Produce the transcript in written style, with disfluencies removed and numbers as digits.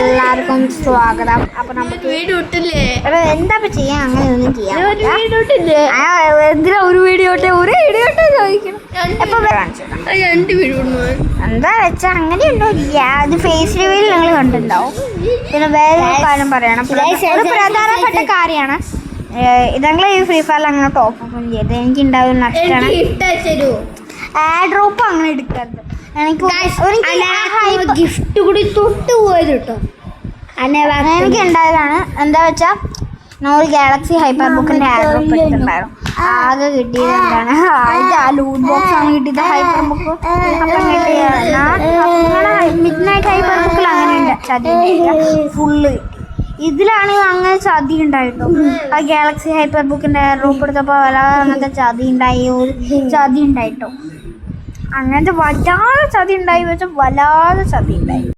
എല്ലാവർക്കും സ്വാഗതം. അപ്പൊ നമുക്ക് എന്താ ചെയ്യാൻ അങ്ങനെ ഒന്നും ചെയ്യാൻ എന്തിനാ ഒരു വീഡിയോ ചോദിക്കണം. എന്താ വെച്ചാ അങ്ങനെയുണ്ടോ ഇല്ല. അത് ഫേസ് റിവ്യൂവിൽ നിങ്ങൾ കണ്ടിട്ടുണ്ടാവും. പിന്നെ വേറെ കാര്യം പറയണം, ഒരു പ്രധാനപ്പെട്ട കാര്യമാണ്. ഇതങ്ങളെ ഈ ഫ്രീ ഫയറിൽ അങ്ങനെ ടോപ്പ് ഒന്നും ചെയ്ത് എനിക്ക് ഉണ്ടാവുന്ന നഷ്ടമാണ്. ഡ്രോപ്പ് അങ്ങനെ എടുക്കരുത്. എനിക്ക് ഗിഫ്റ്റ് കൂടി തൊട്ട് പോയത് കേട്ടോ. എനിക്ക് ഉണ്ടായതാണ്. എന്താ വെച്ചാൽ നമ്മൾ ഗാലക്സി ഹൈപ്പർ ബുക്കിന്റെ ഡ്രോപ്പ് എടുത്തിട്ടുണ്ടായിരുന്നു. ആകെ കിട്ടിയത് എന്താണ്, ആ ലൂട്ട് ബോക്സ് ആണ് കിട്ടിയത്. ഹൈപ്പർ ബുക്ക് അപ്പം മിഡ് നൈറ്റ് ഹൈപ്പർ ബുക്കിൽ അങ്ങനെ ചതി ഫുള്ള് കിട്ടി. ഇതിലാണെങ്കിൽ അങ്ങനെ ചതി ഉണ്ടായിട്ടോ. ആ ഗാലക്സി ഹൈപ്പർ ബുക്കിന്റെ ഡ്രോപ്പ് എടുത്തപ്പോൾ വല്ലാതെ അങ്ങനത്തെ ചതി ഉണ്ടായി. ഒരു ചതി ഉണ്ടായിട്ടോ. അങ്ങനത്തെ വല്ലാതെ ചതി ഉണ്ടായി വെച്ചാൽ വല്ലാതെ ചതി ഉണ്ടായി.